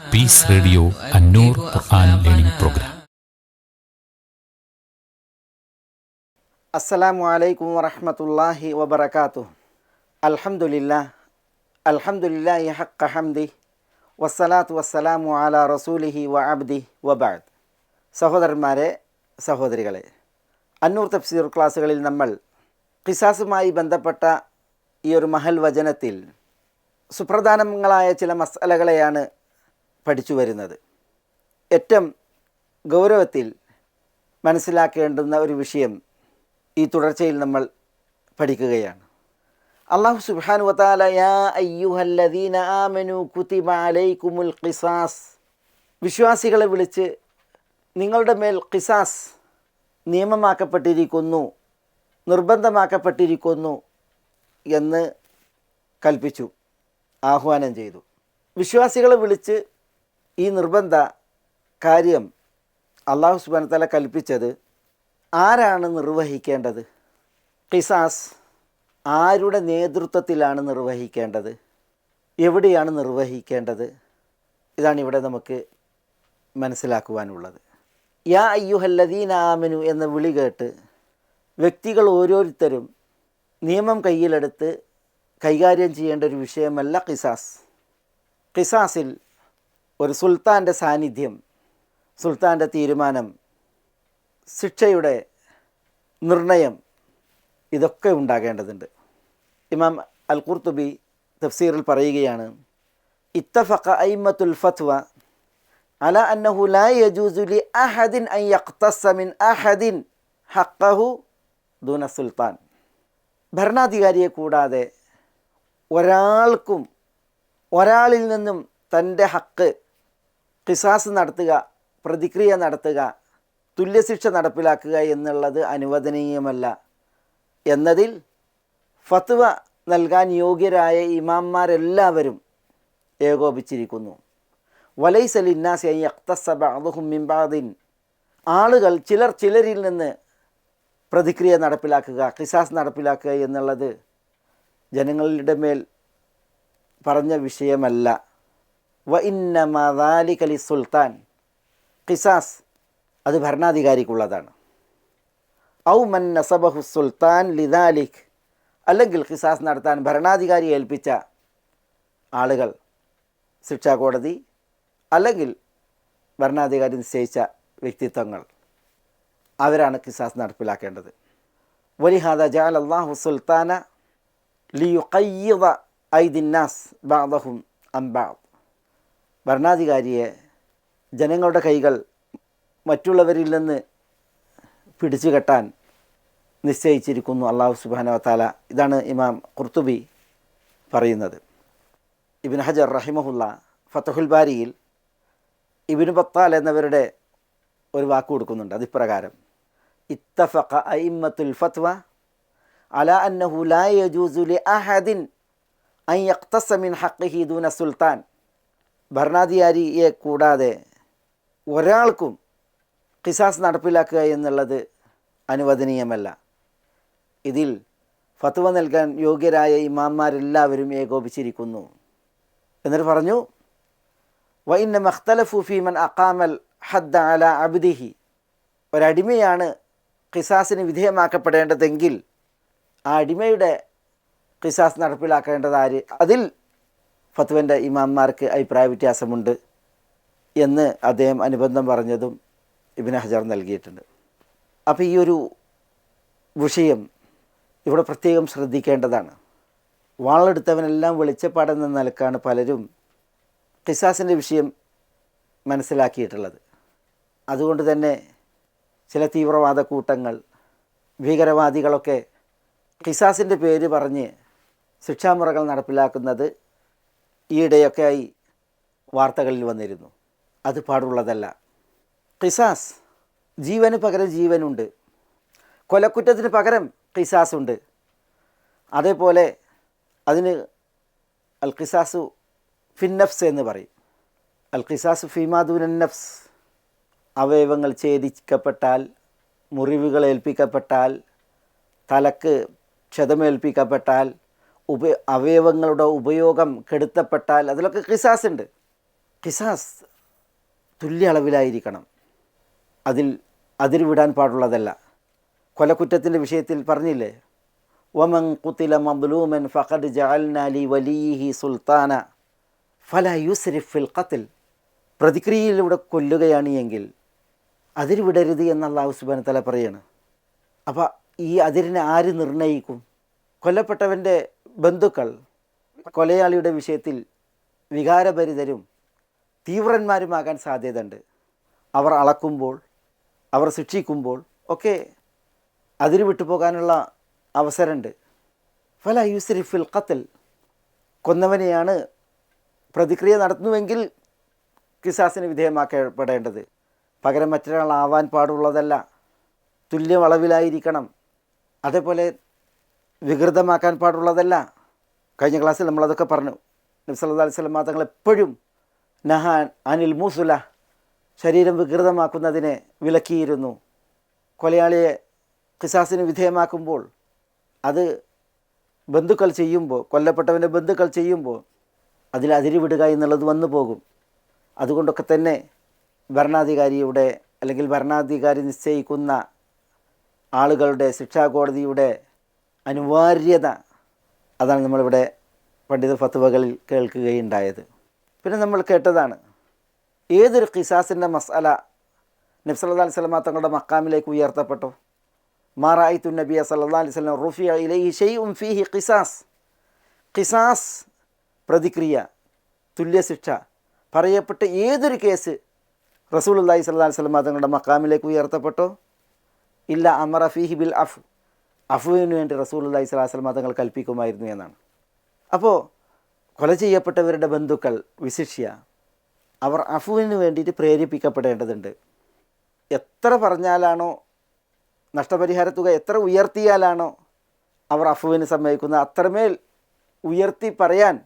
Piece radio അന്നൂർ ഖുർആൻ learning programme. അസ്സലാമു അലൈക്കും വറഹ്മത്തുള്ളാഹി വബറകാതുഹു. അൽഹംദുലില്ലാഹി ഹഖ്ക ഹംദി വസ്സലാത്തു വസ്സലാമു അലാ റസൂലിഹി വ അബ്ദി വബഅദ്. സഹോദരന്മാരെ, സഹോദരികളെ, അന്നൂർ തഫ്സീർ ക്ലാസ്സുകളിൽ നമ്മൾ ഖിസാസുമായി ബന്ധപ്പെട്ട ഈ ഒരു മഹൽ വചനത്തിൽ സുപ്രധാനങ്ങളായ ചില മസ്അലകളെയാണ് പഠിച്ചു വരുന്നത്. ഏറ്റവും ഗൗരവത്തിൽ മനസ്സിലാക്കേണ്ടുന്ന ഒരു വിഷയം ഈ തുടർച്ചയിൽ നമ്മൾ പഠിക്കുകയാണ്. അല്ലാഹു സുബ്ഹാനഹു വ തആല യാ അയ്യുഹല്ലദീന ആമനൂ കുതിബ അലൈക്കുമുൽ ഖിസാസ്, വിശ്വാസികളെ വിളിച്ച് നിങ്ങളുടെ മേൽ ഖിസാസ് നിയമമാക്കപ്പെട്ടിരിക്കുന്നു, നിർബന്ധമാക്കപ്പെട്ടിരിക്കുന്നു എന്ന് കൽപ്പിച്ചു, ആഹ്വാനം ചെയ്തു. വിശ്വാസികളെ വിളിച്ച് ഈ നിർബന്ധ കാര്യം അല്ലാഹു സുബ്ഹാനഹു വ തആല കൽപ്പിച്ചത് ആരാണ് നിർവഹിക്കേണ്ടത്? ഖിസാസ് ആരുടെ നേതൃത്വത്തിലാണ് നിർവഹിക്കേണ്ടത്? എവിടെയാണ് നിർവഹിക്കേണ്ടത്? ഇതാണ് ഇവിടെ നമുക്ക് മനസ്സിലാക്കുവാനുള്ളത്. യാ അയ്യുഹല്ലദീന ആമനു എന്ന വിളി കേട്ട് വ്യക്തികൾ ഓരോരുത്തരും നിയമം കയ്യിലെടുത്ത് കൈകാര്യം ചെയ്യേണ്ട ഒരു വിഷയമല്ല ഖിസാസ്. ഖിസാസിൽ ഒരു സുൽത്താൻ്റെ സാന്നിധ്യം, സുൽത്താൻ്റെ തീരുമാനം, ശിക്ഷയുടെ നിർണയം, ഇതൊക്കെ ഉണ്ടാകേണ്ടതുണ്ട്. ഇമാം അൽ ഖുർത്തുബി തഫ്സീറിൽ പറയുകയാണ്, ഇത്തഫഖ അയിമ്മത്തുൽ ഫത്വ അല അന്നഹു ലാ യജൂസു ലി അഹദിൻ അൻ യഖ്തസ്സ മിൻ അഹദിൻ ഹഖ്ഖഹു ദൂന സുൽത്താൻ. ഭരണാധികാരിയെ കൂടാതെ ഒരാളിൽ നിന്നും തൻ്റെ ഹക്ക്, ഖിസാസ് നടത്തുക, പ്രതിക്രിയ നടത്തുക, തുല്യശിക്ഷ നടപ്പിലാക്കുക എന്നുള്ളത് അനുവദനീയമല്ല എന്നതിൽ ഫത്വ നൽകാൻ യോഗ്യരായ ഇമാംമാരെല്ലാവരും ഏകോപിച്ചിരിക്കുന്നു. വലൈസ ലിന്നാസി അൻ യഖ്തസ്സ ബഅ്ദുഹും മിൻ ബഅ്ദിൻ, ആളുകൾ ചിലരിൽ നിന്ന് പ്രതിക്രിയ നടപ്പിലാക്കുക, ഖിസാസ് നടപ്പിലാക്കുക എന്നുള്ളത് ജനങ്ങളുടെ മേൽ പറഞ്ഞ വിഷയമല്ല. വ ഇന്നമാ ദാലിക ലിസ്സുൽത്താൻ, ഖിസാസ് അത് ഭരണാധികാരിക്കുള്ളതാണ്. ഔ മൻ നസബഹു സുൽത്താൻ ലിദാലിക്, അല്ലെങ്കിൽ ഖിസാസ് നടത്താൻ ഭരണാധികാരി ഏൽപ്പിച്ച ആളുകൾ, ശിക്ഷാ കോടതി അല്ലെങ്കിൽ ഭരണാധികാരി നിശ്ചയിച്ച വ്യക്തിത്വങ്ങൾ, അവരാണ് ഖിസാസ് നടപ്പിലാക്കേണ്ടത്. വലിഹാദ ജഅല അല്ലാഹു സുൽത്താന ലിയുഖയ്യിദ ഐദിന്നാസ് ബഅദഹും അൻ ബഅദ്, ഭരണാധികാരിയെ ജനങ്ങളുടെ കൈകൾ മറ്റുള്ളവരിൽ നിന്ന് പിടിച്ചു കെട്ടാൻ നിശ്ചയിച്ചിരിക്കുന്നു അല്ലാഹു സുബ്ഹാനഹു വ തആല. ഇതാണ് ഇമാം ഖുർത്തുബി പറയുന്നത്. ഇബ്നു ഹജർ റഹിമഹുല്ല ഫത്ഹുൽ ബാരിയിൽ ഇബ്നു ബത്താൽ എന്നവരുടെ ഒരു വാക്ക് കൊടുക്കുന്നുണ്ട്. അതിപ്രകാരം, ഇത്തഫഖ അയിമ്മത്തുൽ ഫത്വ അല അന്നഹു ലാ യജൂസു ലി അഹദിൻ അൻ യഖ്തസ്സ മിൻ ഹഖ്ഖിഹി ദൂന സുൽത്താൻ, ഭരണാധികാരിയെ കൂടാതെ ഒരാൾക്കും ഖിസാസ് നടപ്പിലാക്കുക എന്നുള്ളത് അനുവദനീയമല്ല. ഇതിൽ ഫത്വ നൽകാൻ യോഗ്യരായ ഇമാംമാരെല്ലാവരും ഏകോപിച്ചിരിക്കുന്നു. എന്നിട്ട് പറഞ്ഞു, വ ഇന്നമ ഇഖ്തലഫു ഫീ മൻ അഖാമൽ ഹദ്ദ അല അബ്ദിഹി, ഒരടിമയാണ് ഖിസാസിന് വിധേയമാക്കപ്പെടേണ്ടതെങ്കിൽ ആ അടിമയുടെ ഖിസാസ് നടപ്പിലാക്കേണ്ടത് ആര്? അതിൽ ഫത്വൻ്റെ ഇമാംമാർക്ക് അഭിപ്രായ വ്യത്യാസമുണ്ട് എന്ന് അദ്ദേഹം അനുബന്ധം പറഞ്ഞതും ഇബ്നു ഹജർ നൽകിയിട്ടുണ്ട്. അപ്പോൾ ഈ ഒരു വിഷയം ഇവിടെ പ്രത്യേകം ശ്രദ്ധിക്കേണ്ടതാണ്. വാളെടുത്തവനെല്ലാം വെളിച്ചപ്പാടെന്ന നിലക്കാണ് പലരും ഖിസാസിൻ്റെ വിഷയം മനസ്സിലാക്കിയിട്ടുള്ളത്. അതുകൊണ്ട് തന്നെ ചില തീവ്രവാദ കൂട്ടങ്ങൾ, ഭീകരവാദികളൊക്കെ ഖിസാസിൻ്റെ പേര് പറഞ്ഞ് ശിക്ഷാമുറകൾ നടപ്പിലാക്കുന്നത് ഈയിടെയൊക്കെയായി വാർത്തകളിൽ വന്നിരുന്നു. അത് പാടുള്ളതല്ല. ഖിസാസ്, ജീവന് പകരം ജീവനുണ്ട്, കൊലക്കുറ്റത്തിന് പകരം ഖിസാസ് ഉണ്ട്. അതേപോലെ അതിന് അൽ ഖിസാസു ഫിൻ നഫ്സ് എന്ന് പറയും. അൽ ഖിസാസു ഫീമാ ദൂനൻ നഫ്സ്, അവയവങ്ങൾ ഛേദിക്കപ്പെട്ടാൽ, മുറിവുകൾ ഏൽപ്പിക്കപ്പെട്ടാൽ, തലക്ക് ക്ഷതമേൽപ്പിക്കപ്പെട്ടാൽ, അവയവങ്ങളുടെ ഉപയോഗം കെടുത്തപ്പെട്ടാൽ അതിലൊക്കെ ഖിസാസ് ഉണ്ട്. ഖിസാസ് തുല്യ അളവിലായിരിക്കണം. അതിൽ വിടാൻ പാടുള്ളതല്ല. കൊലക്കുറ്റത്തിൻ്റെ വിഷയത്തിൽ പറഞ്ഞില്ലേ, വമൻ ഖുതില മദ്ലൂമൻ ഫഖദ് ജഅൽനാ ലി വലിയിഹി സുൽത്താന ഫലാ യുസ്രിഫ് ഫിൽ ഖത്ൽ. പ്രതിക്രിയയിലൂടെ കൊല്ലുകയാണ് എങ്കിൽ അതിര് വിടരുത് എന്ന് അല്ലാഹു സുബ്ഹാനഹു വ തആല പറയാണ്. അപ്പോൾ ഈ അതിരിനെ ആര് നിർണ്ണയിക്കും? കൊല്ലപ്പെട്ടവൻ്റെ ബന്ധുക്കൾ കൊലയാളിയുടെ വിഷയത്തിൽ വികാരഭരിതരും തീവ്രന്മാരുമാകാൻ സാധ്യതയുണ്ട്. അവർ അളക്കുമ്പോൾ, അവർ ശിക്ഷിക്കുമ്പോൾ ഒക്കെ അതിര് വിട്ടുപോകാനുള്ള അവസരമുണ്ട്. ഫലാ യുസ്രിഫ് ഫിൽ ഖത്ൽ. കൊന്നവനെയാണ് പ്രതിക്രിയ നടത്തുന്നുവെങ്കിൽ ഖിസാസിന് വിധേയമാക്കപ്പെടേണ്ടത്. പകരം മറ്റൊരാളാവാൻ പാടുള്ളതല്ല. തുല്യ അളവിലായിരിക്കണം. അതേപോലെ വികൃതമാക്കാൻ പാടുള്ളതല്ല. കഴിഞ്ഞ ക്ലാസ്സിൽ നമ്മളതൊക്കെ പറഞ്ഞു. നബി സല്ലല്ലാഹു അലൈഹി വസല്ലം തങ്ങൾ എപ്പോഴും നഹാൻ അനിൽ മൂസുല, ശരീരം വികൃതമാക്കുന്നതിനെ വിലക്കിയിരുന്നു. കൊലയാളിയെ ഖിസാസിന് വിധേയമാക്കുമ്പോൾ അത് ബന്ധുക്കൾ ചെയ്യുമ്പോൾ, കൊല്ലപ്പെട്ടവൻ്റെ ബന്ധുക്കൾ ചെയ്യുമ്പോൾ അതിൽ അതിര് വിടുക എന്നുള്ളത് വന്നു പോകും. അതുകൊണ്ടൊക്കെ തന്നെ ഭരണാധികാരിയുടെ അല്ലെങ്കിൽ ഭരണാധികാരി നിശ്ചയിക്കുന്ന ആളുകളുടെ ശിക്ഷാകോടതിയുടെ അനിവാര്യത, അതാണ് നമ്മളിവിടെ പണ്ഡിത ഫത്വകളിൽ കേൾക്കുകയുണ്ടായത്. പിന്നെ നമ്മൾ കേട്ടതാണ് ഏതൊരു ഖിസാസിൻ്റെ മസ്അല നബി സല്ലല്ലാഹു അലൈഹി വസല്ലം തങ്ങളുടെ മക്കാമിലേക്ക് ഉയർത്തപ്പെട്ടു. മാ റഅയ്തു നബിയ സല്ലല്ലാഹു അലൈഹി വസല്ലം റുഫിഅ ഇലൈഹി ഷൈഉൻ ഫീഹി ഖിസാസ്. ഖിസാസ് പ്രതിക്രിയ, തുല്യശിക്ഷ പറയപ്പെട്ട ഏതൊരു കേസ് റസൂലുള്ളാഹി സ്വല്ലല്ലാഹു അലൈഹി വസല്ലം തങ്ങളുടെ മക്കാമിലേക്ക് ഉയർത്തപ്പെട്ടോ ഇല്ല അമറ ഫീഹി ബിൽ അഫുവിന് വേണ്ടി റസൂലുള്ളാഹി സ്വല്ലല്ലാഹു അലൈഹി വസല്ലം തങ്ങൾ കൽപ്പിക്കുമായിരുന്നു എന്നാണ്. അപ്പോൾ കൊല ചെയ്യപ്പെട്ടവരുടെ ബന്ധുക്കൾ വിശിഷ്യ അവർ അഫുവിന് വേണ്ടിയിട്ട് പ്രേരിപ്പിക്കപ്പെടേണ്ടതുണ്ട്. എത്ര പറഞ്ഞാലാണോ, നഷ്ടപരിഹാര തുക എത്ര ഉയർത്തിയാലാണോ അവർ അഫുവിന് സമ്മതിക്കുന്നത്, അത്രമേൽ ഉയർത്തി പറയാൻ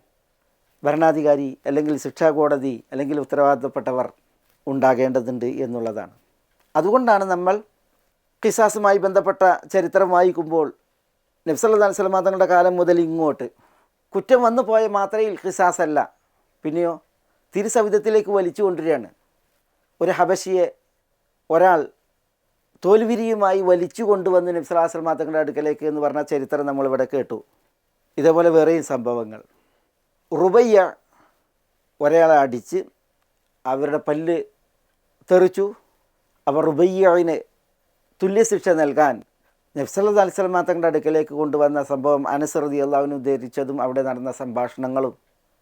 ഭരണാധികാരി അല്ലെങ്കിൽ ശിക്ഷാകോടതി അല്ലെങ്കിൽ ഉത്തരവാദിത്തപ്പെട്ടവർ ഉണ്ടാകേണ്ടതുണ്ട് എന്നുള്ളതാണ്. അതുകൊണ്ടാണ് നമ്മൾ ഖിസാസുമായി ബന്ധപ്പെട്ട ചരിത്രം വായിക്കുമ്പോൾ നബി സല്ലല്ലാഹു അലൈഹി വസല്ലം തങ്ങളുടെ കാലം മുതൽ ഇങ്ങോട്ട് കുറ്റം വന്നു പോയ മാത്രയിൽ ഖിസാസ് അല്ല, പിന്നെയോ തിരുസവിധത്തിലേക്ക് വലിച്ചു കൊണ്ടുവരികയാണ്. ഒരു ഹബശിയെ ഒരാൾ തോൽവിരിയുമായി വലിച്ചു കൊണ്ടുവന്ന് നബി സല്ലല്ലാഹു അലൈഹി വസല്ലം തങ്ങളുടെ അടുക്കലേക്ക് എന്ന് പറഞ്ഞ ചരിത്രം നമ്മളിവിടെ കേട്ടു. ഇതേപോലെ വേറെയും സംഭവങ്ങൾ. റുബയ്യ ഒരാളെ അടിച്ച് അവരുടെ പല്ല് തെറിച്ചു. അവർ റുബയ്യന് തുല്യശിക്ഷ നൽകാൻ നബി സല്ലല്ലാഹു അലൈഹി വസല്ലം തങ്ങളുടെ അടുക്കലേക്ക് കൊണ്ടുവന്ന സംഭവം അനസ് റളിയല്ലാഹു അൻഹു ഉദ്ധരിച്ചതും അവിടെ നടന്ന സംഭാഷണങ്ങളും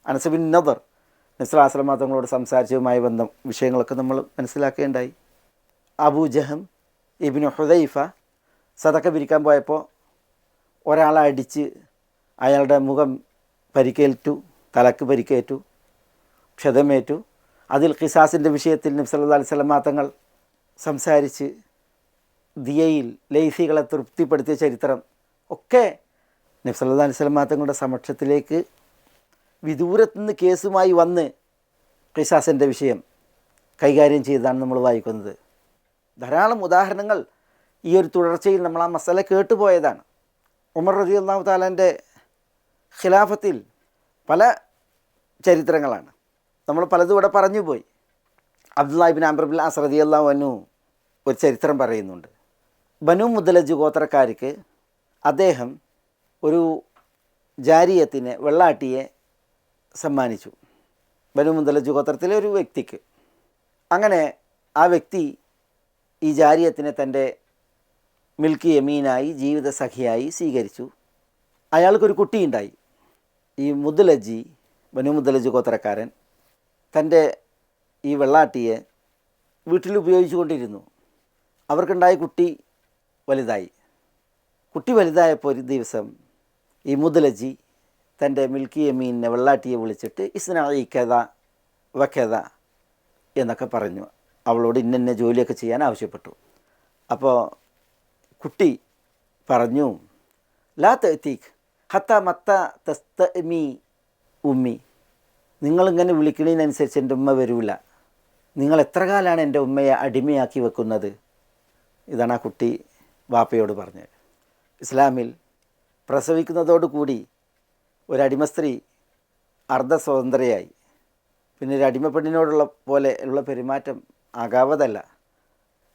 അനസ് ബിൻ നദർ നബി സല്ലല്ലാഹു അലൈഹി വസല്ലം തങ്ങളോട് സംസാരിച്ചതുമായി ബന്ധം വിഷയങ്ങളൊക്കെ നമ്മൾ മനസ്സിലാക്കേണ്ടായി. അബൂ ജഹം ഇബ്നു ഹുദൈഫ സദക്ക പിരിക്കാൻ പോയപ്പോൾ ഒരാളെ അടിച്ച് അയാളുടെ മുഖം പരിക്കേറ്റു, തലക്ക് പരിക്കേറ്റു, ക്ഷതമേറ്റു. അതിൽ ഖിസാസിൻ്റെ വിഷയത്തിൽ നബി സല്ലല്ലാഹു അലൈഹി വസല്ലം തങ്ങൾ സംസാരിച്ച് ദിയയിൽ ലൈസികളെ തൃപ്തിപ്പെടുത്തിയ ചരിത്രം ഒക്കെ നബി സല്ലല്ലാഹു അലൈഹി വസല്ലം തങ്ങളുടെ സമക്ഷത്തിലേക്ക് വിദൂരത്തുനിന്ന് കേസുമായി വന്ന് ഖിസാസിൻ്റെ വിഷയം കൈകാര്യം ചെയ്താണ് നമ്മൾ വായിക്കുന്നത്. ധാരാളം ഉദാഹരണങ്ങൾ ഈ ഒരു തുടർച്ചയിൽ നമ്മൾ ആ മസല കേട്ടുപോയതാണ്. ഉമർ റളിയല്ലാഹു തആലൻ്റെ ഖിലാഫത്തിൽ പല ചരിത്രങ്ങളാണ്, നമ്മൾ പലതും ഇവിടെ പറഞ്ഞു പോയി. അബ്ദുല്ലാഹി ഇബ്നു അംർ ഇബ്നുൽ ആസ് റളിയല്ലാഹു അൻഹു ഒരു ചരിത്രം പറയുന്നുണ്ട്. ബനു മുദ്ലജ് ഗോത്രക്കാർക്ക് അദ്ദേഹം ഒരു ജാരിയത്തിനെ, വെള്ളാട്ടിയെ സമ്മാനിച്ചു. ബനു മുദ്ലജ് ഗോത്രത്തിലെ ഒരു വ്യക്തിക്ക്. അങ്ങനെ ആ വ്യക്തി ഈ ജാരിയത്തിനെ തൻ്റെ മിൽക്കി യമീനായി, ജീവിത സഖിയായി സ്വീകരിച്ചു. അയാൾക്കൊരു കുട്ടിയുണ്ടായി. ഈ മുദ്ലജി, ബനു മുദ്ലജ് ഗോത്രക്കാരൻ തൻ്റെ ഈ വെള്ളാട്ടിയെ വീട്ടിൽ ഉപയോഗിച്ചു കൊണ്ടിരുന്നു. അവർക്കുണ്ടായ കുട്ടി വലുതായി. കുട്ടി വലുതായപ്പോൾ ഒരു ദിവസം ഈ മുദ്ലജി തൻ്റെ മിൽക്കി യമീനെ, വെള്ളാട്ടിയെ വിളിച്ചിട്ട് ഇസ്നാഇ കഥ വക്കഥ എന്നൊക്കെ പറഞ്ഞു. അവളോട് ഇന്ന ജോലിയൊക്കെ ചെയ്യാൻ ആവശ്യപ്പെട്ടു. അപ്പോൾ കുട്ടി പറഞ്ഞു, ലാ തഅതീക് ഹത്ത മത്ത തസ്തമി ഉമ്മി, നിങ്ങളിങ്ങനെ വിളിക്കണതിനനുസരിച്ച് എൻ്റെ ഉമ്മ വരില്ല. നിങ്ങൾ എത്ര കാലമാണ് എൻ്റെ ഉമ്മയെ അടിമയാക്കി വെക്കുന്നത്? ഇതാണ് ആ കുട്ടി വാപ്പയോട് പറഞ്ഞത്. ഇസ്ലാമിൽ പ്രസവിക്കുന്നതോടുകൂടി ഒരടിമ സ്ത്രീ അർദ്ധസ്വതന്ത്രയായി. പിന്നെ ഒരു അടിമപ്പെണ്ണിനോടുള്ള പോലെ ഉള്ള പെരുമാറ്റം ആകാവതല്ല.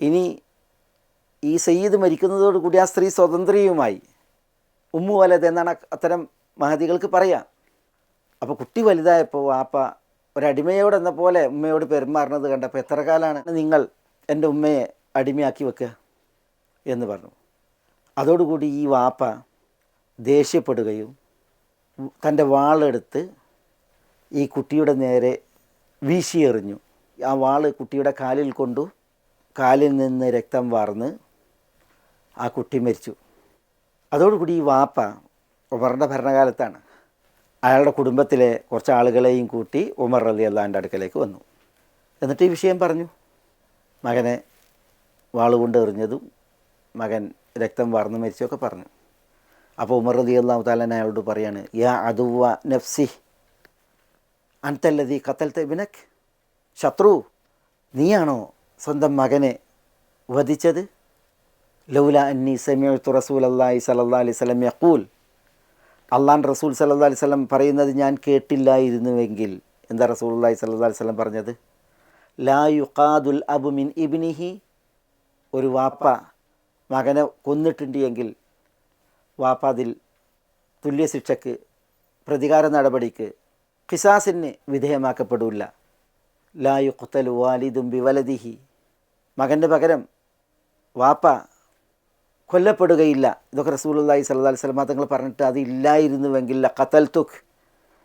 ഇനി ഈ സയ്യിദ് മരിക്കുന്നതോടുകൂടി ആ സ്ത്രീ സ്വതന്ത്രയുമായി. ഉമ്മു വലത് എന്നാണ് അത്തരം മഹദികൾക്ക് പറയാം. അപ്പോൾ കുട്ടി വലുതായപ്പോൾ വാപ്പ ഒരടിമയോടെന്ന പോലെ ഉമ്മയോട് പെരുമാറുന്നത് കണ്ടപ്പോൾ എത്ര കാലമാണ് നിങ്ങൾ എൻ്റെ ഉമ്മയെ അടിമയാക്കി വെക്കുക എന്ന് പറഞ്ഞു. അതോടുകൂടി ഈ വാപ്പ ദേഷ്യപ്പെടുകയും തൻ്റെ വാളെടുത്ത് ഈ കുട്ടിയുടെ നേരെ വീശിയെറിഞ്ഞു. ആ വാള് കുട്ടിയുടെ കാലിൽ കൊണ്ടു. കാലിൽ നിന്ന് രക്തം വാർന്ന് ആ കുട്ടി മരിച്ചു. അതോടുകൂടി ഈ വാപ്പ ഉമറിൻ്റെ ഭരണകാലത്താണ് അയാളുടെ കുടുംബത്തിലെ കുറച്ച് ആളുകളെയും കൂട്ടി ഉമർ റളിയല്ലാഹുവിൻ്റെ അടുക്കലേക്ക് വന്നു. എന്നിട്ട് ഈ വിഷയം പറഞ്ഞു. മകനെ വാളുകൊണ്ട് എറിഞ്ഞതും മകൻ രക്തം വാർന്ന് മരിച്ചൊക്കെ പറഞ്ഞു. അപ്പോൾ ഉമർ റളിയല്ലാഹു തആല അയാളോട് പറയാണ്, യാ അദുവ നഫ്സി അൻതല്ലദീ ഖതൽത ഇബ്നക്, ശത്രു നീയാണോ സ്വന്തം മകനെ വധിച്ചത്? ലൗല അന്നി സമിഅ്തു റസൂലല്ലാഹി സ്വല്ലല്ലാഹി അലൈഹി വസല്ലം യഖൂൽ, അള്ളാഹുവിൻ്റെ റസൂൽ സല്ലല്ലാഹു അലൈഹി വസല്ലം പറയുന്നത് ഞാൻ കേട്ടില്ലായിരുന്നുവെങ്കിൽ. എന്താ റസൂലുള്ളാഹി സ്വല്ലല്ലാഹി അലൈഹി വസല്ലം പറഞ്ഞത്? ലാ യുഖാദുൽ അബു മിൻ ഇബ്നിഹി, ഒരു വാപ്പ മകനെ കൊന്നിട്ടുണ്ട് എങ്കിൽ വാപ്പ അതിൽ തുല്യശിക്ഷയ്ക്ക്, പ്രതികാര നടപടിക്ക്, ഖിസാസിന് വിധേയമാക്കപ്പെടില്ല. ലാ യുഖ്തലു വാലിദും ബിവലദിഹി, മകൻ്റെ പകരം വാപ്പ കൊല്ലപ്പെടുകയില്ല. ഇതൊക്കെ റസൂലുള്ളാഹി സ്വല്ലല്ലാഹി അലൈഹി വസല്ലം തങ്ങൾ പറഞ്ഞിട്ട് അതില്ലായിരുന്നുവെങ്കിൽ ഖതൽതുക്,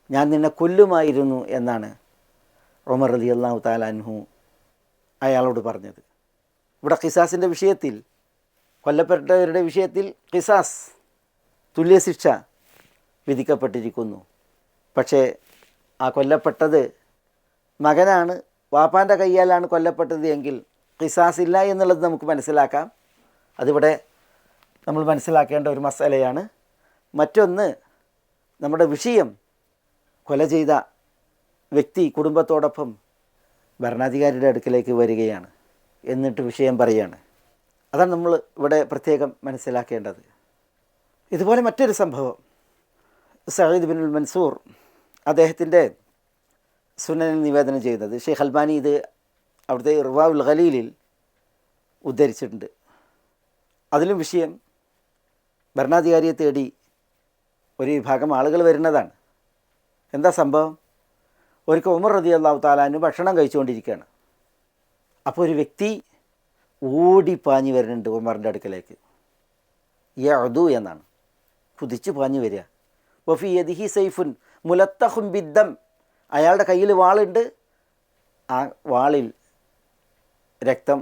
ഞാൻ നിന്നെ കൊല്ലുമായിരുന്നു എന്നാണ് ഉമർ റളിയല്ലാഹു തആല അൻഹു അയാളോട് പറഞ്ഞത്. ഇവിടെ ഖിസാസിൻ്റെ വിഷയത്തിൽ, കൊല്ലപ്പെട്ടവരുടെ വിഷയത്തിൽ ഖിസാസ്, തുല്യശിക്ഷ വിധിക്കപ്പെട്ടിരിക്കുന്നു. പക്ഷേ ആ കൊല്ലപ്പെട്ടത് മകനാണ്, വാപ്പാൻ്റെ കയ്യാലാണ് കൊല്ലപ്പെട്ടത് എങ്കിൽ ഖിസാസ് ഇല്ല എന്നുള്ളത് നമുക്ക് മനസ്സിലാക്കാം. അതിവിടെ നമ്മൾ മനസ്സിലാക്കേണ്ട ഒരു മസലയാണ്. മറ്റൊന്ന്, നമ്മുടെ വിഷയം കൊല ചെയ്ത വ്യക്തി കുടുംബത്തോടൊപ്പം ഭരണാധികാരിയുടെ അടുക്കലേക്ക് വരികയാണ്, എന്നിട്ട് വിഷയം പറയുകയാണ്. അതാണ് നമ്മൾ ഇവിടെ പ്രത്യേകം മനസ്സിലാക്കേണ്ടത്. ഇതുപോലെ മറ്റൊരു സംഭവം, സഈദ് ബിൻ മൻസൂർ അദ്ദേഹത്തിൻ്റെ സുനനിൽ നിവേദനം ചെയ്യുന്നത്, ഷെയ്ഖ് അൽബാനി ഇത് അവിടുത്തെ ഇർവാഉൽ ഖലീലിൽ ഉദ്ധരിച്ചിട്ടുണ്ട്. അതിലും വിഷയം ഭരണാധികാരിയെ തേടി ഒരു വിഭാഗം ആളുകൾ വരുന്നതാണ്. എന്താ സംഭവം? ഒരിക്കൽ ഉമർ റളിയല്ലാഹു തആല അൻഹു ഭക്ഷണം കഴിച്ചുകൊണ്ടിരിക്കുകയാണ്. അപ്പോൾ ഒരു വ്യക്തി ഓടിപ്പാഞ്ഞ് വരുന്നുണ്ട് ഉമറിൻ്റെ അടുക്കലേക്ക്. യഅദു എന്നാണ്, കുതിച്ച് പാഞ്ഞ് വരിക. വഫി യദിഹി സൈഫുൻ മുലത്തഖും ബിദ്ദം, അയാളുടെ കയ്യിൽ വാളുണ്ട്, ആ വാളിൽ രക്തം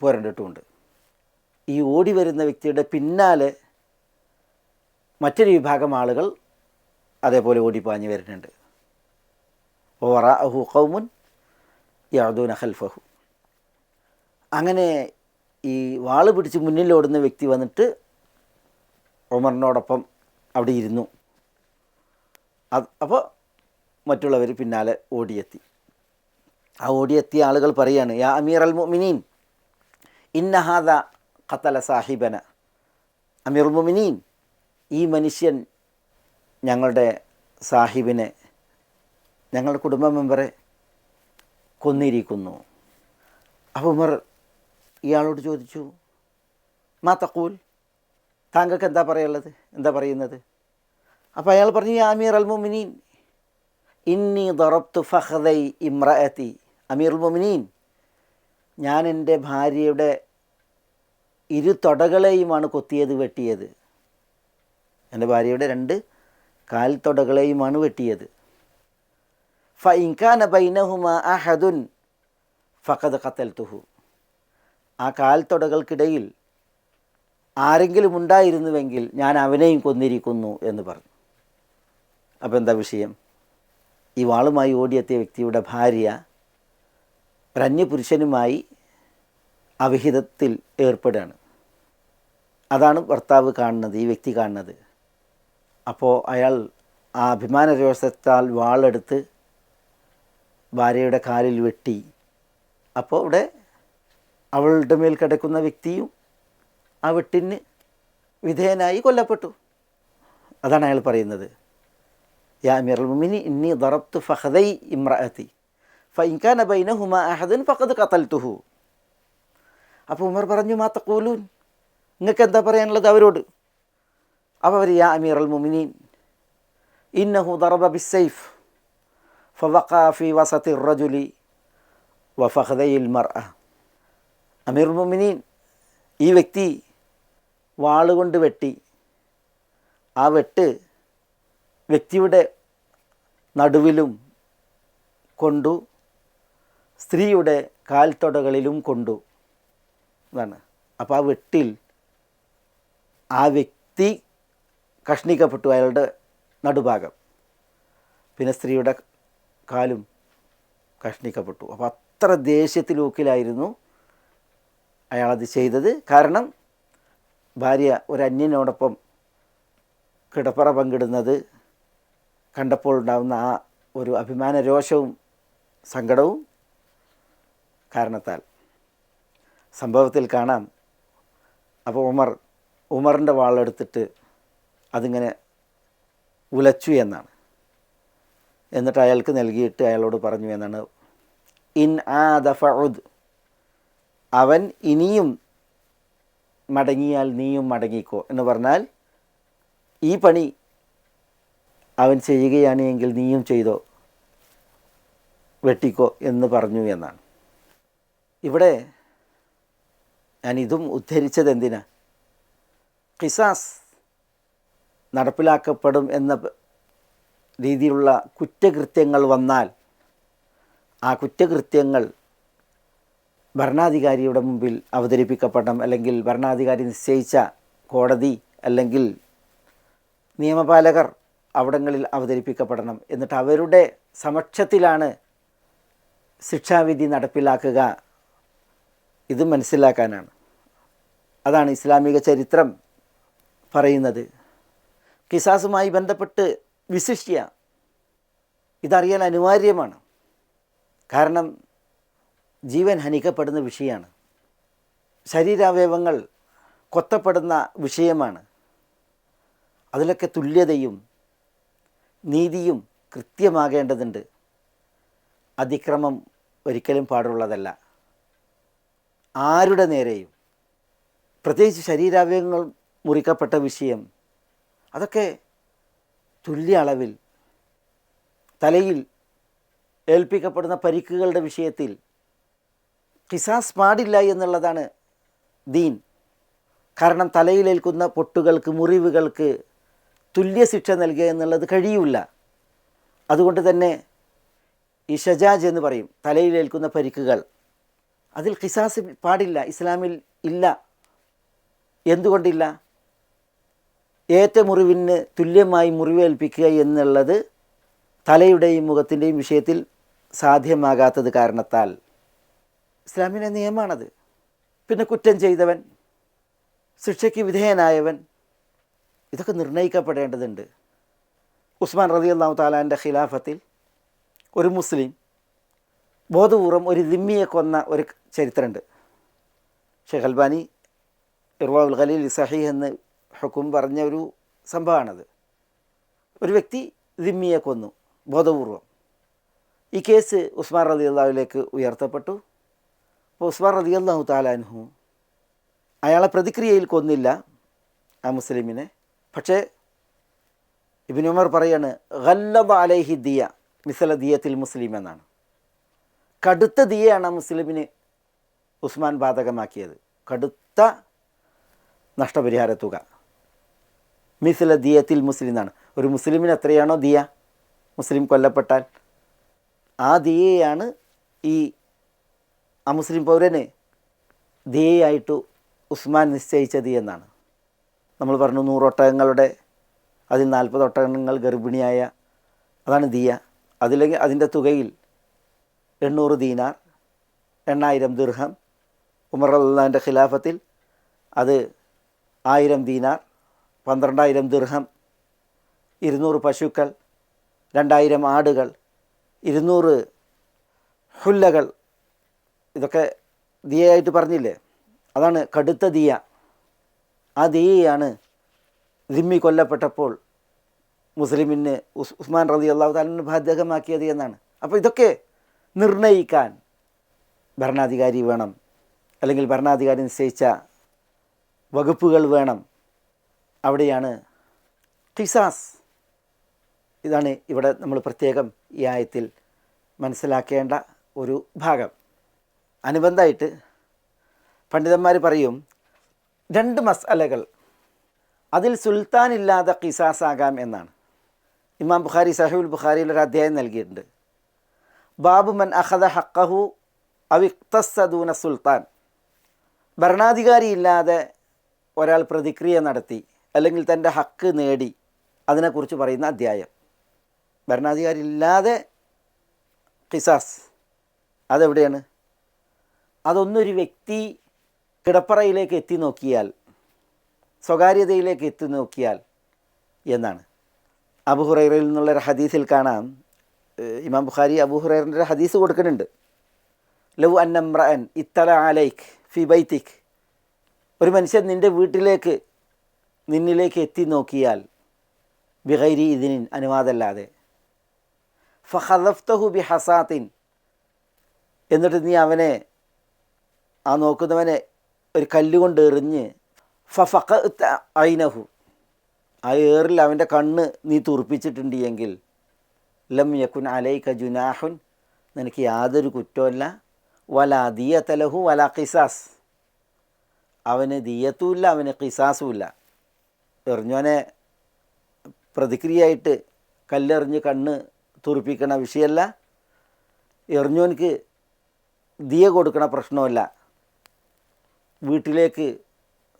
പുരണ്ടിട്ടുമുണ്ട്. ഈ ഓടി വരുന്ന വ്യക്തിയുടെ പിന്നാലെ മറ്റൊരു വിഭാഗം ആളുകൾ അതേപോലെ ഓടിപ്പാഞ്ഞ് വരുന്നുണ്ട്. വറഅഹു ഖൗമുൻ യഅദൂന ഖൽഫഹു, അങ്ങനെ ഈ വാള് പിടിച്ച് മുന്നിലോടുന്ന വ്യക്തി വന്നിട്ട് ഉമറിനോടൊപ്പം അവിടെ ഇരുന്നു. അപ്പോൾ മറ്റുള്ളവർ പിന്നാലെ ഓടിയെത്തി. ആ ഓടിയെത്തിയ ആളുകൾ പറയാണ്, യാ അമീർ അൽ മുഅ്മിനീൻ ഇന്ന ഹാദ ഖതല സാഹിബന. അമീറുൽ മുഅ്മിനീൻ, ഈ മനുഷ്യൻ ഞങ്ങളുടെ സാഹിബിനെ, ഞങ്ങളുടെ കുടുംബ മെമ്പറെ കൊന്നിരിക്കുന്നു. അപ്പോൾ ഉമർ ഇയാളോട് ചോദിച്ചു, മാ തഖൂൽ, താങ്കൾക്ക് എന്താ പറയുന്നത്? അപ്പോൾ അയാൾ പറഞ്ഞു, യാ അമീർ അൽ മുഅ്മിനീൻ ഇന്നി ദറബ്തു ഫഖദൈ ഇംറഅതി. അമീറുൽ മുഅ്മിനീൻ, ഞാൻ എൻ്റെ ഭാര്യയുടെ ഇരു തൊടകളെയുമാണ് കൊത്തിയത്, വെട്ടിയത്. എൻ്റെ ഭാര്യയുടെ 2 കാൽ തൊടകളെയുമാണ് വെട്ടിയത്. ഫഇൻ കാന ബൈനഹുമാ അഹദുൻ ഫഖദ് ഖതൽതുഹു, ആ കാൽ തൊടകൾക്കിടയിൽ ആരെങ്കിലും ഉണ്ടായിരുന്നുവെങ്കിൽ ഞാൻ അവനെയും കൊന്നിരിക്കുന്നു എന്ന് പറഞ്ഞു. അപ്പോൾ എന്താ വിഷയം? ഈ വാളുമായി ഓടിയെത്തിയ വ്യക്തിയുടെ ഭാര്യ ഒരന്യപുരുഷനുമായി അവിഹിതത്തിൽ ഏർപ്പെടുകയാണ്. അതാണ് ഭർത്താവ് കാണുന്നത്, ഈ വ്യക്തി കാണുന്നത്. അപ്പോൾ അയാൾ ആ അഭിമാനരോഷത്താൽ വാളെടുത്ത് ഭാര്യയുടെ കാലിൽ വെട്ടി. അപ്പോൾ ഇവിടെ അവളുടെ മേൽ കിടക്കുന്ന വ്യക്തിയും ആ വെട്ടിന് വിധേയനായി കൊല്ലപ്പെട്ടു. അതാണ് അയാൾ പറയുന്നത്, യാ അമീറുൽ മുഅ്മിനീൻ ഇന്നി ദറബ്തു ഫഖദൈ ഇംറഅതി. ഫഇൻകാന ബൈനഹുമ അഹദുൻ ഫഖദ് ഖതൽതുഹു. അപ്പോൾ ഉമർ പറഞ്ഞു, മാ തഖൂലൂൻ, നിങ്ങൾക്ക് എന്താ പറയാനുള്ളത് അവരോട്? അപ്പോൾ അവർ, യാ അമീറൽ മുഅ്മിനീൻ ഇന്നഹു ദറബ ബിസ്സൈഫ് ഫവഖഅ ഫീ വസതി റജുലി വഫഖദയിൽ മർഅ. അമീറുൽ മുഅ്മിനീൻ, ഈ വ്യക്തി വാളുകൊണ്ട് വെട്ടി. ആ വെട്ട് വ്യക്തിയുടെ നടുവിലും കൊണ്ടു, സ്ത്രീയുടെ കാൽത്തൊടകളിലും കൊണ്ടു എന്നാണ്. അപ്പോൾ ആ വെട്ടിൽ ആ വ്യക്തി കഷ്ണിക്കപ്പെട്ടു, അയാളുടെ നടുഭാഗം. പിന്നെ സ്ത്രീയുടെ കാലും കഷ്ണിക്കപ്പെട്ടു. അപ്പോൾ അത്ര ദേഷ്യത്തിലൂക്കിലായിരുന്നു അയാളത് ചെയ്തത്. കാരണം ഭാര്യ ഒരു അന്യനോടൊപ്പം കിടപ്പറ പങ്കിടുന്നത് കണ്ടപ്പോൾ ഉണ്ടാകുന്ന ആ ഒരു അഭിമാന രോഷവും സങ്കടവും കാരണത്താൽ. സംഭവത്തിൽ കാണാം, അപ്പോൾ ഉമറിൻ്റെ വാളെടുത്തിട്ട് അതിങ്ങനെ ഉലച്ചു എന്നാണ്. എന്നിട്ട് അയാൾക്ക് നൽകിയിട്ട് അയാളോട് പറഞ്ഞു എന്നാണ്, ഇൻ ആദ ഫഉദ്, അവൻ ഇനിയും മടങ്ങിയാൽ നീയും മടങ്ങിക്കോ എന്ന് പറഞ്ഞാൽ, ഈ പണി അവൻ ചെയ്യുകയാണ് എങ്കിൽ നീയും ചെയ്തോ, വെട്ടിക്കോ എന്ന് പറഞ്ഞു എന്നാണ്. ഇവിടെ ഞാൻ ഇതും ഉദ്ധരിച്ചത് എന്തിനാ? ഖിസാസ് നടപ്പിലാക്കപ്പെടും എന്ന രീതിയിലുള്ള കുറ്റകൃത്യങ്ങൾ വന്നാൽ ആ കുറ്റകൃത്യങ്ങൾ ഭരണാധികാരിയുടെ മുമ്പിൽ അവതരിപ്പിക്കപ്പെടണം, അല്ലെങ്കിൽ ഭരണാധികാരി നിശ്ചയിച്ച കോടതി അല്ലെങ്കിൽ നിയമപാലകർ അവിടങ്ങളിൽ അവതരിപ്പിക്കപ്പെടണം. എന്നിട്ട് അവരുടെ സമക്ഷത്തിലാണ് ശിക്ഷാവിധി നടപ്പിലാക്കുക. ഇത് മനസ്സിലാക്കാനാണ്. അതാണ് ഇസ്ലാമിക ചരിത്രം പറയുന്നത്. ഖിസാസുമായി ബന്ധപ്പെട്ട് വിശിഷ്യ ഇതറിയാൻ അനിവാര്യമാണ്. കാരണം ജീവൻ ഹനിക്കപ്പെടുന്ന വിഷയമാണ്, ശരീരാവയവങ്ങൾ കൊത്തപ്പെടുന്ന വിഷയമാണ്. അതിലൊക്കെ തുല്യതയും നീതിയും കൃത്യമാകേണ്ടതുണ്ട്. അതിക്രമം ഒരിക്കലും പാടുള്ളതല്ല ആരുടെ നേരെയും. പ്രത്യേകിച്ച് ശരീരാവയവങ്ങൾ മുറിക്കപ്പെട്ട വിഷയം, അതൊക്കെ തുല്യ അളവിൽ. തലയിൽ ഏൽപ്പിക്കപ്പെടുന്ന പരിക്കുകളുടെ വിഷയത്തിൽ ഖിസാസ് പാടില്ല എന്നുള്ളതാണ് ദീൻ. കാരണം തലയിലേൽക്കുന്ന പൊട്ടുകൾക്ക്, മുറിവുകൾക്ക് തുല്യ ശിക്ഷ നൽകുക എന്നുള്ളത് കഴിയില്ല. അതുകൊണ്ട് തന്നെ ഈ ഷജാജ് എന്ന് പറയും, തലയിലേൽക്കുന്ന പരിക്കുകൾ, അതിൽ ഖിസാസ് പാടില്ല, ഇസ്ലാമിൽ ഇല്ല. എന്തുകൊണ്ടില്ല? ഏറ്റ മുറിവിന് തുല്യമായി മുറിവേൽപ്പിക്കുക എന്നുള്ളത് തലയുടെയും മുഖത്തിൻ്റെയും വിഷയത്തിൽ സാധ്യമാകാത്തത് കാരണത്താൽ ഇസ്ലാമിൻ്റെ നിയമമാണത്. പിന്നെ കുറ്റം ചെയ്തവൻ, ശിക്ഷയ്ക്ക് വിധേയനായവൻ, ഇതൊക്കെ നിർണ്ണയിക്കപ്പെടേണ്ടതുണ്ട്. ഉസ്മാൻ റളിയല്ലാഹു തആലാൻ്റെ ഖിലാഫത്തിൽ ഒരു മുസ്ലിം ബോധപൂർവം ഒരു ദിമ്മിയെ കൊന്ന ഒരു ചരിത്രമുണ്ട്. ഷെയ്ഖ് അൽബാനി ഇർവാഉൽ ഖലീൽ സഹീഹ് എന്ന് ഹുക്കും പറഞ്ഞ ഒരു സംഭവമാണത്. ഒരു വ്യക്തി ദിമ്മിയെ കൊന്നു ബോധപൂർവം. ഈ കേസ് ഉസ്മാൻ റളിയല്ലാഹുവിലേക്ക് ഉയർത്തപ്പെട്ടു. അപ്പോൾ ഉസ്മാൻ റളിയല്ലാഹു തആല അൻഹു അയാളെ പ്രതിക്രിയയിൽ കൊന്നില്ല ആ മുസ്ലിമിനെ. പക്ഷേ ഇബ്നു ഉമർ പറയാണ്, ഗല്ലദ അലൈഹി ദിയ മിസല ദിയത്തിൽ മുസ്ലിം എന്നാണ്. കടുത്ത ദിയയാണ് ആ മുസ്ലിമിന് ഉസ്മാൻ ബാധകമാക്കിയത്. കടുത്ത നഷ്ടപരിഹാര തുക, മിസല ദിയത്തിൽ മുസ്ലിം എന്നാണ്. ഒരു മുസ്ലിമിന് എത്രയാണോ ദിയ, മുസ്ലിം കൊല്ലപ്പെട്ടാൽ ആ ദിയയാണ് ഈ അമുസ്ലിം പൗരന് ദിയയായിട്ട് ഉസ്മാൻ നിശ്ചയിച്ചത് എന്നാണ്. നമ്മൾ പറഞ്ഞു 100 ഒട്ടകങ്ങളുടെ അതിൽ 40 ഒട്ടകങ്ങൾ ഗർഭിണിയായ, അതാണ് ദിയ. അതില്ലെങ്കിൽ അതിൻ്റെ തുകയിൽ 800 ദീനാർ, 8000 ദിർഹം. ഉമർ റളിയല്ലാഹുവിൻ്റെ ഖിലാഫത്തിൽ അത് 1000 ദീനാർ, 12000 ദിർഹം, 200 പശുക്കൾ, 2000 ആടുകൾ, 200 ഹുല്ലകൾ. ഇതൊക്കെ ദിയയായിട്ട് പറഞ്ഞില്ലേ, അതാണ് കടുത്ത ദിയ. ആ ദിയയാണ് ദിമ്മി കൊല്ലപ്പെട്ടപ്പോൾ മുസ്ലിമിന് ഉസ്മാൻ റളിയല്ലാഹു തആല ബാധകമാക്കിയത് എന്നാണ്. അപ്പോൾ ഇതൊക്കെ നിർണയിക്കാൻ ഭരണാധികാരി വേണം, അല്ലെങ്കിൽ ഭരണാധികാരി നിശ്ചയിച്ച വകുപ്പുകൾ വേണം. അവിടെയാണ് ഖിസാസ്. ഇതാണ് ഇവിടെ നമ്മൾ പ്രത്യേകം ഈ ആയത്തിൽ മനസ്സിലാക്കേണ്ട ഒരു ഭാഗം. അനുബന്ധമായിട്ട് പണ്ഡിതന്മാർ പറയും, 2 മസ്അലകൾ അതിൽ സുൽത്താനില്ലാതെ ഖിസാസ് ആകാം എന്നാണ്. ഇമാം ബുഖാരി സഹീഹുൽ ബുഖാരിയിൽ ഒരു അധ്യായം നൽകിയിട്ടുണ്ട്. ബാബു മൻ അഖദ ഹഖഹു അവ ഇഖ്തസ്സ ദൂന സുൽത്താൻ. ഭരണാധികാരിയില്ലാതെ ഒരാൾ പ്രതിക്രിയ നടത്തി അല്ലെങ്കിൽ തൻ്റെ ഹക്ക് നേടി, അതിനെക്കുറിച്ച് പറയുന്ന അധ്യായം. ഭരണാധികാരി ഇല്ലാതെ ഖിസാസ് അതെവിടെയാണ്? അതൊന്നൊരു വ്യക്തി കിടപ്പറയിലേക്ക് എത്തി നോക്കിയാൽ, സ്വകാര്യതയിലേക്ക് എത്തി നോക്കിയാൽ എന്നാണ്. അബൂ ഹുറൈറയിൽ നിന്നുള്ളൊരു ഹദീസിൽ കാണാം, ഇമാം ബുഖാരി അബൂ ഹുറൈറിൻ്റെ ഒരു ഹദീസ് കൊടുക്കുന്നുണ്ട്. ലൗ അന്ന ഇംറഅൻ ഇത്തല അലൈക് ഫി ബൈതിക്. ഒരു മനുഷ്യൻ നിന്നിലേക്ക് എത്തി നോക്കിയാൽ, ബിഗൈരി ഇദ്നിൻ, അനുവാദമല്ലാതെ, ഫഖദഫ്തഹു ബിഹസാത്തിൻ, എന്നിട്ട് നീ അവനെ, ആ നോക്കുന്നവനെ ഒരു കല്ലുകൊണ്ട് എറിഞ്ഞ്, ഫഫഖഅത ഐനഹു, ആ ഏറിൽ അവൻ്റെ കണ്ണ് നീ തുറപ്പിച്ചിട്ടുണ്ട് എങ്കിൽ, ലം യകുൻ അലൈക ജുനാഹുൻ, നിനക്ക് യാതൊരു കുറ്റമല്ല, വലാ ദിയത ലഹു വലാ ഖിസാസ്, അവന് ദിയത്തുമില്ല അവന് ഖിസാസുമില്ല. എറിഞ്ഞവനെ പ്രതിക്രിയയായിട്ട് കല്ലെറിഞ്ഞ് കണ്ണ് തുറപ്പിക്കണ വിഷയമല്ല, എറിഞ്ഞവനക്ക് ദിയ കൊടുക്കണ പ്രശ്നമല്ല. വീട്ടിലേക്ക്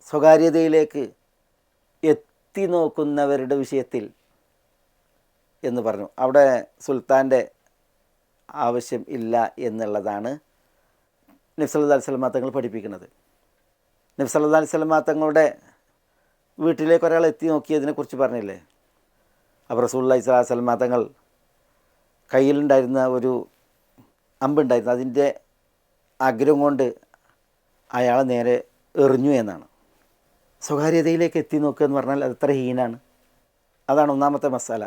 സ്വകാര്യതയിലേക്ക് എത്തി നോക്കുന്നവരുടെ വിഷയത്തിൽ എന്ന് പറഞ്ഞു. അവിടെ സുൽത്താൻ്റെ ആവശ്യം ഇല്ല എന്നുള്ളതാണ് നബി സല്ലല്ലാഹു അലൈഹി വസല്ലം തങ്ങൾ പഠിപ്പിക്കുന്നത്. നബി സല്ലല്ലാഹു അലൈഹി വസല്ലം തങ്ങളുടെ വീട്ടിലേക്ക് ഒരാൾ എത്തി നോക്കിയതിനെക്കുറിച്ച് പറഞ്ഞില്ലേ? അപ്പോൾ റസൂലുള്ളാഹി സ്വല്ലല്ലാഹു അലൈഹി വസല്ലം തങ്ങൾ കയ്യിലുണ്ടായിരുന്ന ഒരു അമ്പുണ്ടായിരുന്നു, അതിൻ്റെ അഗ്രം കൊണ്ട് അയാളെ നേരെ എറിഞ്ഞു എന്നാണ്. സ്വകാര്യതയിലേക്ക് എത്തി നോക്കുക എന്ന് പറഞ്ഞാൽ അത് എത്ര ഹീനാണ്. അതാണ് ഒന്നാമത്തെ മസാല.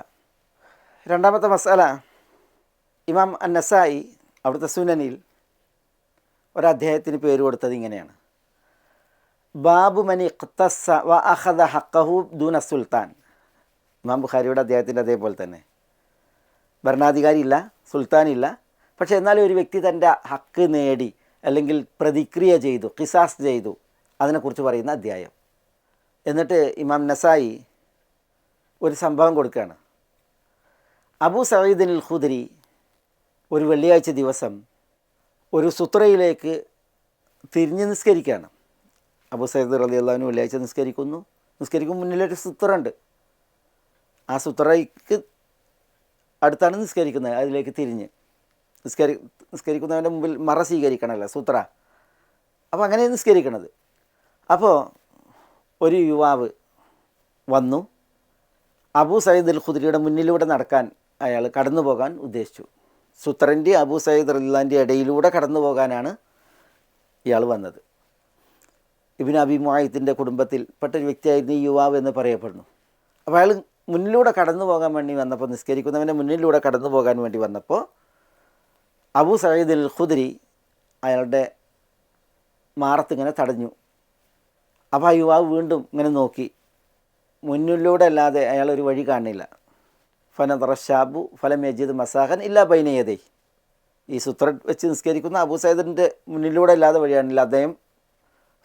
രണ്ടാമത്തെ മസാല, ഇമാം അന്നസായി അവിടുത്തെ സുനനിൽ ഒരധ്യായത്തിന് പേര് കൊടുത്തത് ഇങ്ങനെയാണ്: ബാബു മനി ഇഖ്തസ്സ വ അഖദ ഹഖഹു ദൂന സുൽത്താൻ. ഇമാം ബുഖാരിയുടെ അദ്ദേഹത്തിൻ്റെ അതേപോലെ തന്നെ, ഭരണാധികാരി ഇല്ല, സുൽത്താനില്ല, പക്ഷേ എന്നാലും ഒരു വ്യക്തി തൻ്റെ ഹക്ക് നേടി അല്ലെങ്കിൽ പ്രതിക്രിയ ചെയ്തു, ഖിസാസ് ചെയ്തു, അതിനെക്കുറിച്ച് പറയുന്ന അധ്യായം. എന്നിട്ട് ഇമാം നസായി ഒരു സംഭവം കൊടുക്കുകയാണ്. അബൂ സഈദ് അൽ ഖുദ്രി ഒരു വെള്ളിയാഴ്ച ദിവസം ഒരു സുത്രയിലേക്ക് തിരിഞ്ഞ് നിസ്കരിക്കുകയാണ്. അബൂ സഈദ് റളിയല്ലാഹു അൻഹു വെള്ളിയാഴ്ച നിസ്കരിക്കും മുന്നിലൊരു സുത്രയുണ്ട്. ആ സുത്രയ്ക്ക് അടുത്താണ് നിസ്കരിക്കുന്നത്. അതിലേക്ക് തിരിഞ്ഞ് നിസ്കരിക്കുന്നവൻ്റെ മുമ്പിൽ മറ സ്വീകരിക്കണമല്ലോ സൂത്ര. അപ്പോൾ അങ്ങനെ നിസ്കരിക്കണത്. അപ്പോൾ ഒരു യുവാവ് വന്നു. അബൂ സഈദ് അൽ ഖുദ്രിയുടെ മുന്നിലൂടെ നടക്കാൻ അയാൾ കടന്നു പോകാൻ ഉദ്ദേശിച്ചു. സുത്രൻ്റെ അബൂ സഈദ് റളിയല്ലാഹുവിൻ്റെ ഇടയിലൂടെ കടന്നു പോകാനാണ് ഇയാൾ വന്നത്. ഇബ്നു അബി മുഅയ്ത്തിൻ്റെ കുടുംബത്തിൽ പെട്ടൊരു വ്യക്തിയായിരുന്നു ഈ യുവാവ് എന്ന് പറയപ്പെടുന്നു. അപ്പോൾ അയാൾ മുന്നിലൂടെ കടന്നു പോകാൻ വേണ്ടി വന്നപ്പോൾ, നിസ്കരിക്കുന്നവൻ്റെ മുന്നിലൂടെ കടന്നു പോകാൻ വേണ്ടി വന്നപ്പോൾ അബൂ സഈദ് അൽ ഖുദ്രി അയാളുടെ മാറത്തിങ്ങനെ തടഞ്ഞു. അപ്പോൾ ആ യുവാവ് വീണ്ടും ഇങ്ങനെ നോക്കി, മുന്നിലൂടെ അല്ലാതെ അയാൾ ഒരു വഴി കാണില്ല. ഫനദറ ഷാബു ഫലം യജിദ് മസാഖൻ ഇല്ലാ ബൈന യദൈ. ഈ സുത്ര വെച്ച് നിസ്കരിക്കുന്ന അബൂ സഈദിൻ്റെ മുന്നിലൂടെ അല്ലാതെ വഴിയാണില്ല. അദ്ദേഹം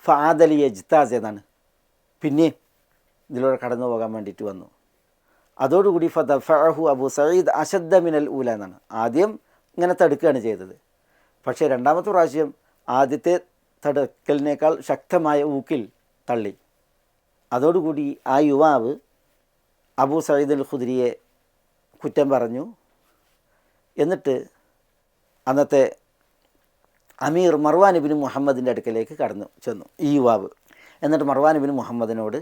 ഫാദലി യജ്താസ് എന്നാണ്, പിന്നെ ഇതിലൂടെ കടന്നു പോകാൻ വേണ്ടിയിട്ട് വന്നു. അതോടുകൂടി ഫദഫഅഹു അബൂ സഈദ് അശദ്ദ മിനൽ ഊല എന്നാണ്. ആദ്യം ഇങ്ങനെ തടുക്കുകയാണ് ചെയ്തത്, പക്ഷേ രണ്ടാമത്തെ പ്രാവശ്യം ആദ്യത്തെ തടുക്കലിനേക്കാൾ ശക്തമായ ഊക്കിൽ തള്ളി. അതോടുകൂടി ആ യുവാവ് അബൂ സഈദ് അൽ ഖുദ്രിയെ കുറ്റം പറഞ്ഞു. എന്നിട്ട് അന്നത്തെ അമീർ മർവാൻ ഇബ്നു മുഹമ്മദിൻ്റെ അടുക്കലേക്ക് കടന്നു ചെന്നു ഈ യുവാവ്. എന്നിട്ട് മർവാൻ ഇബ്നു മുഹമ്മദിനോട്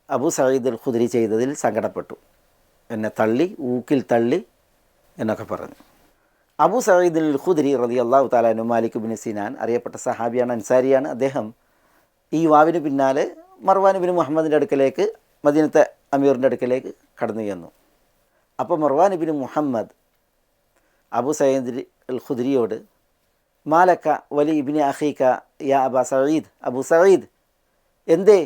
അബൂ സഈദ് അൽ ഖുദ്രി ചെയ്തതിൽ സങ്കടപ്പെട്ടു, എന്നെ തള്ളി, ഊക്കിൽ തള്ളി എന്നൊക്കെ പറഞ്ഞു. അബൂ സഈദ് അൽ ഖുദ്രി റളിയല്ലാഹു തആല അൻഹു മാലിക് ഇബ്നു സിനാൻ, അറിയപ്പെട്ട സഹാബിയാണ്, അൻസാരിയാണ്. അദ്ദേഹം ഈ യുവാവിന് പിന്നാലെ മർവാൻ ഇബ്നു മുഹമ്മദിൻ്റെ അടുക്കലേക്ക്, മദീനത്തെ അമീറിൻ്റെ അടുക്കലേക്ക് കടന്നു ചെന്നു. അപ്പോൾ മർവാൻ ഇബ്നു മുഹമ്മദ് അബൂ സഈദ് അൽ ഖുദ്രിയോട്, മാലക്ക വലി ഇബ്നി അഖീക യാ അബു സഈദ്, എന്തേ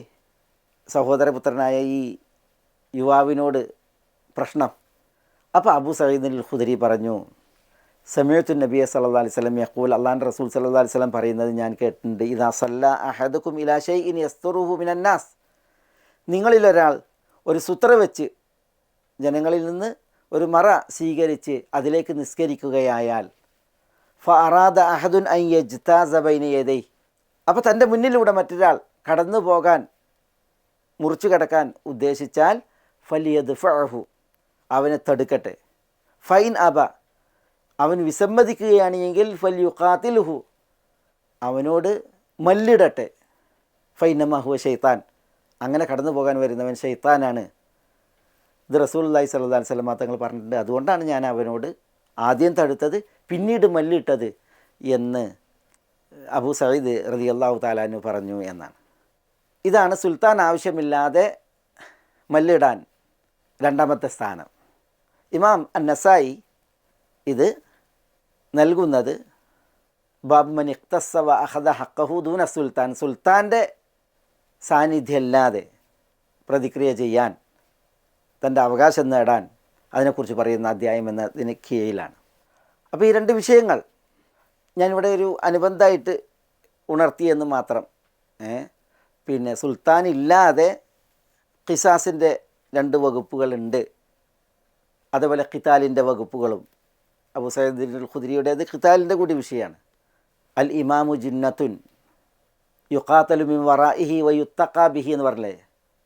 സഹോദരപുത്രനായ ഈ യുവാവിനോട് പ്രശ്നം? അപ്പോൾ അബൂ സഈദ് അൽ ഖുദ്രി പറഞ്ഞു, സമീഅത്തു നബിയ സല്ലല്ലാഹു അലൈഹി വസല്ലം യഖൂൽ, അള്ളാഹുവിൻ്റെ റസൂൽ സല്ലല്ലാഹു അലൈഹി വസല്ലം പറയുന്നത് ഞാൻ കേട്ടിട്ടുണ്ട്, ഇദാ സല്ല അഹദുക്കും ഇലാ ഷൈഇൻ യസ്തുറുഹു മിനന്നാസ്, നിങ്ങളിലൊരാൾ ഒരു സുത്ര വെച്ച് ജനങ്ങളിൽ നിന്ന് ഒരു മറ സ്വീകരിച്ച് അതിലേക്ക് നിസ്കരിക്കുകയായാൽ, ഫഅറാദ അഹദുൻ അൻ യജ്താസ ബൈന യദൈ, അപ്പോൾ തൻ്റെ മുന്നിലൂടെ മറ്റൊരാൾ കടന്നു പോകാൻ, മുറിച്ചു കടക്കാൻ ഉദ്ദേശിച്ചാൽ, ഫലിയദ്ഫഅഹു, അവനെ തടുക്കട്ടെ. ഫൈൻ അബ, അവൻ വിസമ്മതിക്കുകയാണ് എങ്കിൽ ഫൽയുഖാതിൽഹു, അവനോട് മല്ലിടട്ടെ. ഫൈനമാ ഹുവ ശൈത്താൻ, അങ്ങനെ കടന്നു പോകാൻ വരുന്നവൻ ശൈത്താനാണ്. ഇത് റസൂലുള്ളാഹി സ്വല്ലല്ലാഹു അലൈഹി വസല്ലം തങ്ങൾ പറഞ്ഞിട്ടുണ്ട്. അതുകൊണ്ടാണ് ഞാൻ അവനോട് ആദ്യം തടുത്തത്, പിന്നീട് മല്ലിട്ടത് എന്ന് അബൂ സഈദ് റളിയല്ലാഹു തആല അൻഹു പറഞ്ഞു എന്നാണ്. ഇതാണ് സുൽത്താൻ ആവശ്യമില്ലാതെ മല്ലിടാൻ രണ്ടാമത്തെ സ്ഥാനം. ഇമാം അന്നസായി ഇത് നൽകുന്നത് ബാബ് മൻ ഇഖ്തസ്സ വ അഖദ ഹഖഹു ദൂന സുൽത്താൻ, സുൽത്താൻ്റെ സാന്നിധ്യമല്ലാതെ പ്രതിക്രിയ ചെയ്യാൻ, തൻ്റെ അവകാശം നേടാൻ, അതിനെക്കുറിച്ച് പറയുന്ന അധ്യായം എന്നതിന് കീഴിലാണ്. അപ്പോൾ ഈ രണ്ട് വിഷയങ്ങൾ ഞാനിവിടെ ഒരു അനുബന്ധമായിട്ട് ഉണർത്തിയെന്ന് മാത്രം. പിന്നെ സുൽത്താൻ ഇല്ലാതെ ഖിസാസിൻ്റെ 2 വകുപ്പുകളുണ്ട്, അതുപോലെ ഖിതാലിൻ്റെ വകുപ്പുകളും. അബൂ സഈദ് അൽ ഖുദ്രിയുടേത് ഖിതാലിൻ്റെ കൂടി വിഷയമാണ്. അൽ ഇമാമു ജിന്നത്തുൻ യുഖാതലു മിൻ വറാഇഹി വയുത്തഖാ ബിഹി എന്ന് പറഞ്ഞില്ലേ.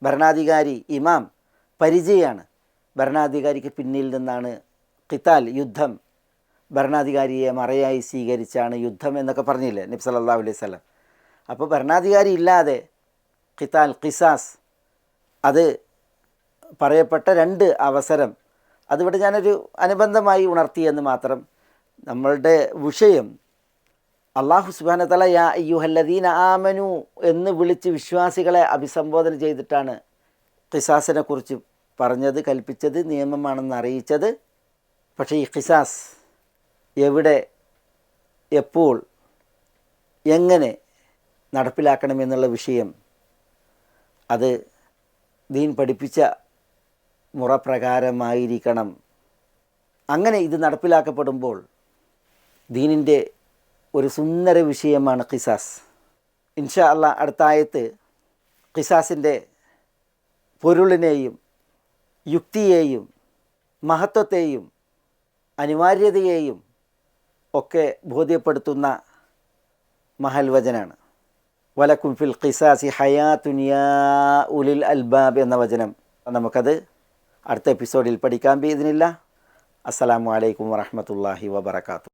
ഭരണാധികാരി ഇമാം പരിചയമാണ്, ഭരണാധികാരിക്ക് പിന്നിൽ നിന്നാണ് ഖിതാൽ, യുദ്ധം. ഭരണാധികാരിയെ മറയായി സ്വീകരിച്ചാണ് യുദ്ധം എന്നൊക്കെ പറഞ്ഞില്ലേ നബി സല്ലല്ലാഹു അലൈഹി വസല്ലം. അപ്പോൾ ഭരണാധികാരി ഇല്ലാതെ ഖിതാൽ, ഖിസാസ്, അത് പറയപ്പെട്ട 2 അവസരം, അതിവിടെ ഞാനൊരു അനുബന്ധമായി ഉണർത്തിയെന്ന് മാത്രം. നമ്മളുടെ വിഷയം അല്ലാഹു സുബ്ഹാനഹു വ തആല യാ അയ്യുഹല്ലദീന ആമനു എന്ന് വിളിച്ച് വിശ്വാസികളെ അഭിസംബോധന ചെയ്തിട്ടാണ് ഖിസാസിനെ കുറിച്ച് പറഞ്ഞത്, കൽപ്പിച്ചത്, നിയമമാണെന്ന് അറിയിച്ചത്. പക്ഷേ ഈ ഖിസാസ് എവിടെ, എപ്പോൾ, എങ്ങനെ നടപ്പിലാക്കണമെന്നുള്ള വിഷയം അത് ദീൻ പഠിപ്പിച്ച മുറപ്രകാരമായിരിക്കണം. അങ്ങനെ ഇത് നടപ്പിലാക്കപ്പെടുമ്പോൾ ദീനിൻ്റെ ഒരു സുന്ദര വിഷയമാണ് ഖിസാസ്. ഇൻഷാ അല്ലാഹ് അടുത്ത ആയത്ത് ഖിസാസിൻ്റെ പൊരുളിനെയും യുക്തിയെയും മഹത്വത്തെയും അനിവാര്യതയെയും ഒക്കെ ബോധ്യപ്പെടുത്തുന്ന മഹൽവചനാണ്. വലക്കും ഫിൽ ഖിസാസി ഹയാത്തുൻ യാ ഉലിൽ അൽബാബ് എന്ന വചനം. നമുക്കത് അടുത്ത എപ്പിസോഡിൽ പഠിക്കാൻ ബിഇദ്നില്ലാഹ്. അസ്സലാമു അലൈക്കും വറഹ്മത്തുള്ളാഹി വബറകാതുഹു.